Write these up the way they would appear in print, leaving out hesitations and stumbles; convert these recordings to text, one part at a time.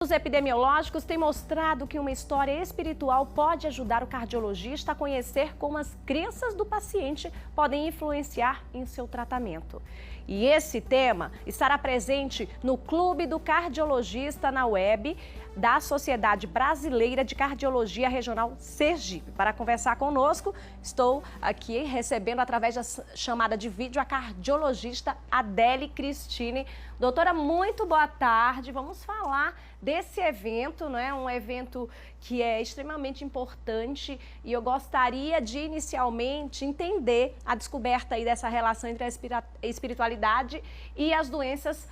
Os epidemiológicos têm mostrado que uma história espiritual pode ajudar o cardiologista a conhecer como as crenças do paciente podem influenciar em seu tratamento. E esse tema estará presente no Clube do Cardiologista na web da Sociedade Brasileira de Cardiologia Regional Sergipe. Para conversar conosco, estou aqui recebendo através da chamada de vídeo a cardiologista Adele Cristine. Doutora, muito boa tarde. Vamos falar desse evento, não é? Um evento que é extremamente importante e eu gostaria de inicialmente entender a descoberta aí dessa relação entre a espiritualidade e as doenças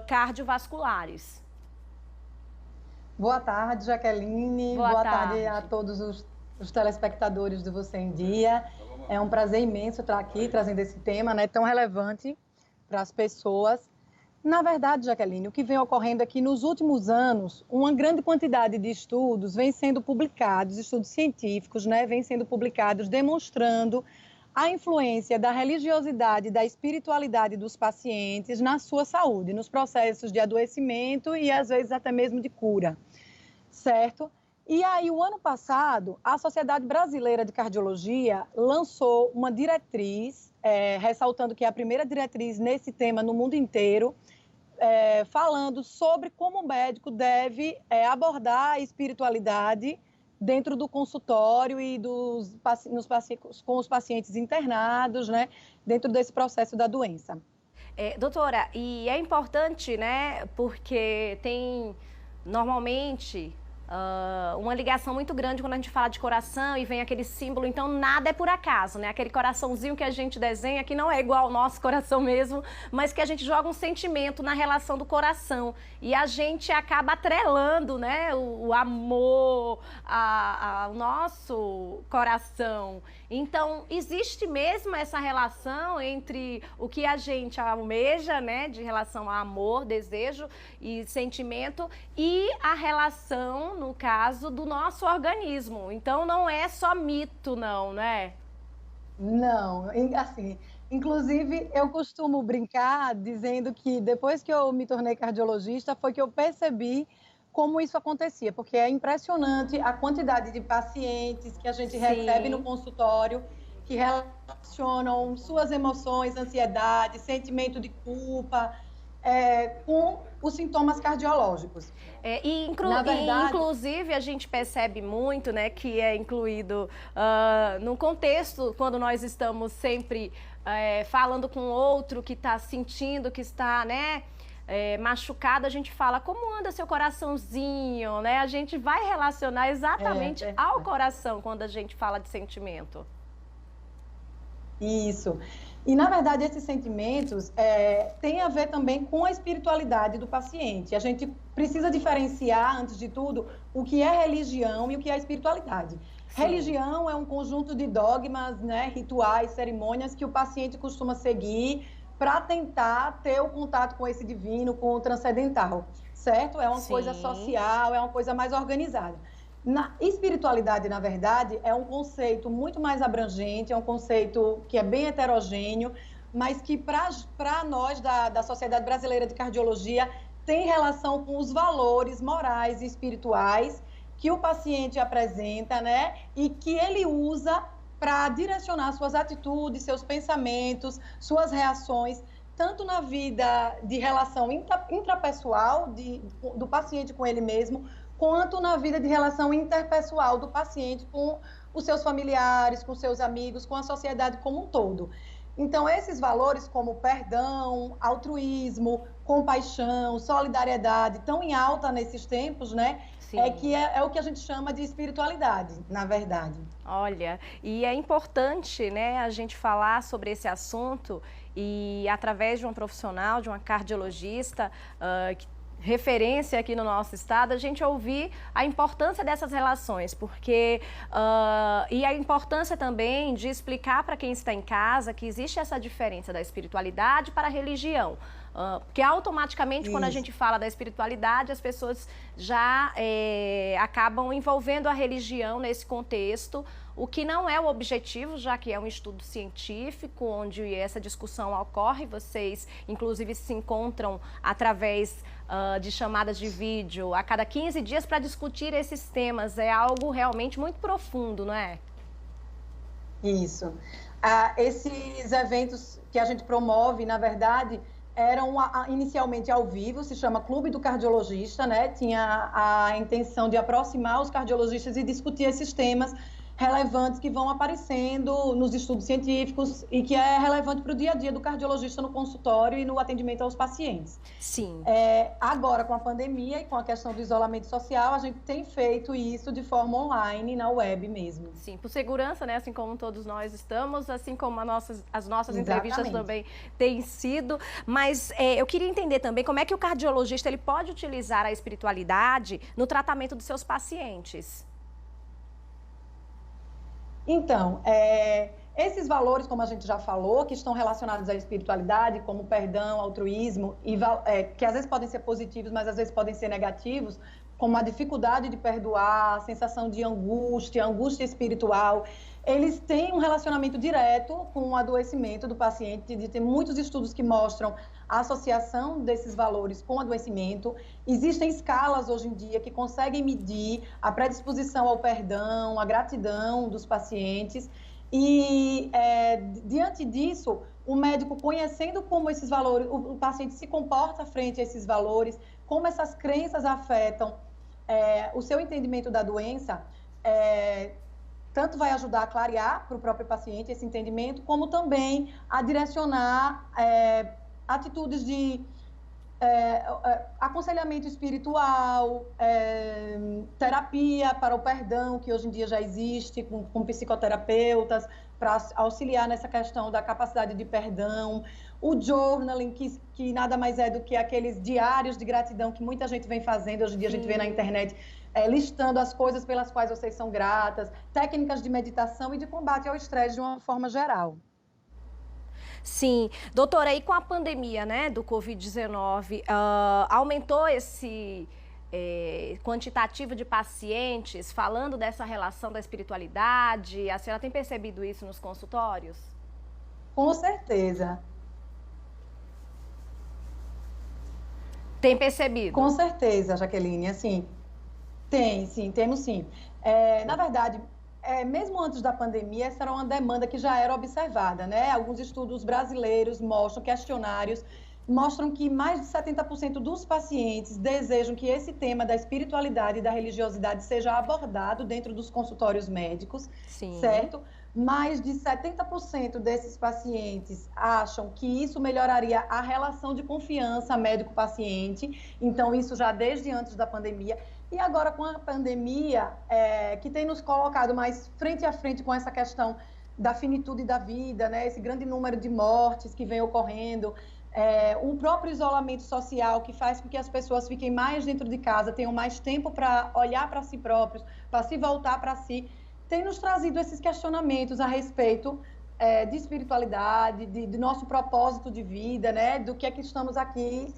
cardiovasculares. Boa tarde, Jaqueline. Boa tarde a todos os telespectadores do Você em Dia. É um prazer imenso estar aqui trazendo esse tema, né, tão relevante para as pessoas. Na verdade, Jaqueline, o que vem ocorrendo é que nos últimos anos, uma grande quantidade de estudos vem sendo publicados, estudos científicos, né, vem sendo publicados demonstrando a influência da religiosidade e da espiritualidade dos pacientes na sua saúde, nos processos de adoecimento e às vezes até mesmo de cura, certo? E aí, o ano passado, a Sociedade Brasileira de Cardiologia lançou uma diretriz, ressaltando que é a primeira diretriz nesse tema no mundo inteiro, falando sobre como o médico deve abordar a espiritualidade dentro do consultório e com os pacientes internados, né, dentro desse processo da doença. Doutora, e é importante, né, porque tem normalmente uma ligação muito grande quando a gente fala de coração e vem aquele símbolo, então nada é por acaso, né? Aquele coraçãozinho que a gente desenha, que não é igual ao nosso coração mesmo, mas que a gente joga um sentimento na relação do coração e a gente acaba atrelando, né, o amor ao nosso coração. Então, existe mesmo essa relação entre o que a gente almeja, né, de relação a amor, desejo e sentimento e a relação, no caso, do nosso organismo. Então, não é só mito, não, né? Não, assim, inclusive eu costumo brincar dizendo que depois que eu me tornei cardiologista foi que eu percebi como isso acontecia, porque é impressionante a quantidade de pacientes que a gente recebe no consultório que relacionam suas emoções, ansiedade, sentimento de culpa, com os sintomas cardiológicos. Inclusive, a gente percebe muito, né, que é incluído no contexto, quando nós estamos sempre falando com outro que está sentindo, que está, né, machucado, a gente fala, como anda seu coraçãozinho, né? A gente vai relacionar exatamente ao coração quando a gente fala de sentimento. Isso. E, na verdade, esses sentimentos têm a ver também com a espiritualidade do paciente. A gente precisa diferenciar, antes de tudo, o que é religião e o que é espiritualidade. Sim. Religião é um conjunto de dogmas, né, rituais, cerimônias que o paciente costuma seguir para tentar ter o contato com esse divino, com o transcendental, certo? É uma coisa social, é uma coisa mais organizada. Na espiritualidade, na verdade, é um conceito muito mais abrangente, é um conceito que é bem heterogêneo, mas que para nós da Sociedade Brasileira de Cardiologia tem relação com os valores morais e espirituais que o paciente apresenta, né? E que ele usa para direcionar suas atitudes, seus pensamentos, suas reações, tanto na vida de relação intrapessoal do paciente com ele mesmo, quanto na vida de relação interpessoal do paciente com os seus familiares, com seus amigos, com a sociedade como um todo. Então, esses valores como perdão, altruísmo, compaixão, solidariedade, tão em alta nesses tempos, né? É o que a gente chama de espiritualidade, na verdade. Olha, e é importante, né, a gente falar sobre esse assunto e através de um profissional, de uma cardiologista, referência aqui no nosso estado, a gente ouvir a importância dessas relações, porque e a importância também de explicar para quem está em casa que existe essa diferença da espiritualidade para a religião. Porque automaticamente, quando a gente fala da espiritualidade, as pessoas já acabam envolvendo a religião nesse contexto, o que não é o objetivo, já que é um estudo científico, onde essa discussão ocorre. Vocês, inclusive, se encontram através de chamadas de vídeo a cada 15 dias para discutir esses temas. É algo realmente muito profundo, não é? Isso. Esses eventos que a gente promove, na verdade, eram inicialmente ao vivo, se chama Clube do Cardiologista, né? Tinha a intenção de aproximar os cardiologistas e discutir esses temas relevantes que vão aparecendo nos estudos científicos e que é relevante para o dia a dia do cardiologista no consultório e no atendimento aos pacientes. Sim. Agora, com a pandemia e com a questão do isolamento social, a gente tem feito isso de forma online, na web mesmo. Sim, por segurança, né? Assim como todos nós estamos, assim como as nossas entrevistas também têm sido. Mas eu queria entender também como é que o cardiologista ele pode utilizar a espiritualidade no tratamento dos seus pacientes. Então, esses valores, como a gente já falou, que estão relacionados à espiritualidade, como perdão, altruísmo, que às vezes podem ser positivos, mas às vezes podem ser negativos, como a dificuldade de perdoar, a sensação de angústia, angústia espiritual, eles têm um relacionamento direto com o adoecimento do paciente. Tem muitos estudos que mostram a associação desses valores com o adoecimento. Existem escalas hoje em dia que conseguem medir a predisposição ao perdão, a gratidão dos pacientes. E, diante disso, o médico, conhecendo como esses valores, o paciente se comporta frente a esses valores, como essas crenças afetam o seu entendimento da doença, tanto vai ajudar a clarear para o próprio paciente esse entendimento, como também a direcionar atitudes de aconselhamento espiritual, terapia para o perdão, que hoje em dia já existe, com psicoterapeutas, para auxiliar nessa questão da capacidade de perdão. O journaling, que nada mais é do que aqueles diários de gratidão que muita gente vem fazendo, hoje em dia a gente vê na internet, listando as coisas pelas quais vocês são gratas, técnicas de meditação e de combate ao estresse de uma forma geral. Sim. Doutora, e com a pandemia, né, do Covid-19, aumentou esse quantitativo de pacientes falando dessa relação da espiritualidade? A senhora tem percebido isso nos consultórios? Com certeza. Tem percebido? Com certeza, Jaqueline. Assim, temos sim. Na verdade, mesmo antes da pandemia, essa era uma demanda que já era observada, né? Alguns estudos brasileiros mostram, questionários, mostram que mais de 70% dos pacientes desejam que esse tema da espiritualidade e da religiosidade seja abordado dentro dos consultórios médicos, certo? Mais de 70% desses pacientes acham que isso melhoraria a relação de confiança médico-paciente, então isso já desde antes da pandemia. E agora com a pandemia, que tem nos colocado mais frente a frente com essa questão da finitude da vida, né? Esse grande número de mortes que vem ocorrendo, o próprio isolamento social que faz com que as pessoas fiquem mais dentro de casa, tenham mais tempo para olhar para si próprios, para se voltar para si, tem nos trazido esses questionamentos a respeito de espiritualidade, de nosso propósito de vida, né? Do que é que estamos aqui,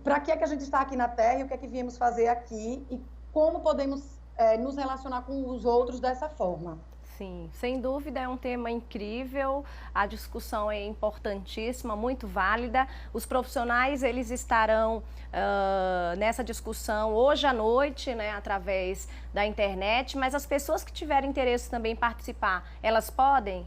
para que é que a gente está aqui na Terra e o que é que viemos fazer aqui e como podemos nos relacionar com os outros dessa forma. Sim, sem dúvida é um tema incrível, a discussão é importantíssima, muito válida. Os profissionais, eles estarão nessa discussão hoje à noite, né, através da internet, mas as pessoas que tiverem interesse também em participar, elas podem?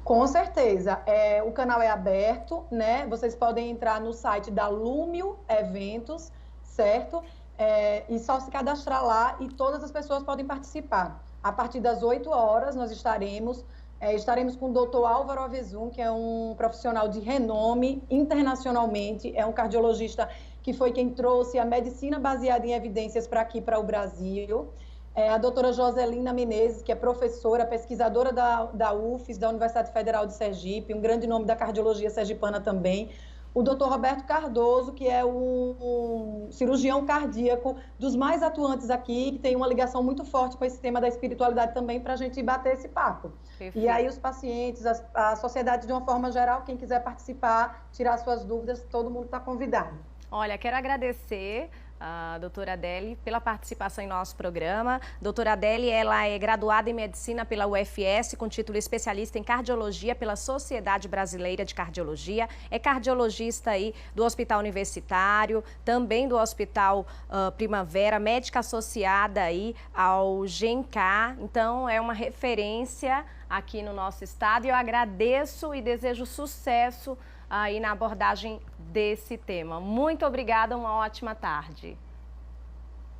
Com certeza, o canal é aberto, né? Vocês podem entrar no site da Lumio Eventos, certo? E só se cadastrar lá e todas as pessoas podem participar. A partir das 8 horas nós estaremos com o Dr. Álvaro Avezum, que é um profissional de renome internacionalmente, é um cardiologista que foi quem trouxe a medicina baseada em evidências para aqui, para o Brasil. A doutora Joselina Menezes, que é professora, pesquisadora da UFES, da Universidade Federal de Sergipe, um grande nome da cardiologia sergipana também. O doutor Roberto Cardoso, que é um cirurgião cardíaco dos mais atuantes aqui, que tem uma ligação muito forte com esse tema da espiritualidade também, para a gente bater esse papo. Perfeito. E aí os pacientes, a sociedade de uma forma geral, quem quiser participar, tirar suas dúvidas, todo mundo está convidado. Olha, quero agradecer a doutora Adele, pela participação em nosso programa. Doutora Adele, ela é graduada em Medicina pela UFS, com título especialista em Cardiologia pela Sociedade Brasileira de Cardiologia. É cardiologista aí do Hospital Universitário, também do Hospital Primavera, médica associada aí ao GENCAR. Então, é uma referência aqui no nosso estado e eu agradeço e desejo sucesso aí na abordagem desse tema. Muito obrigada, uma ótima tarde.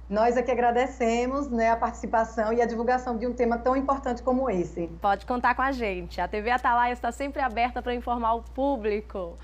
Nós aqui agradecemos, né, a participação e a divulgação de um tema tão importante como esse. Pode contar com a gente. A TV Atalaia está sempre aberta para informar o público.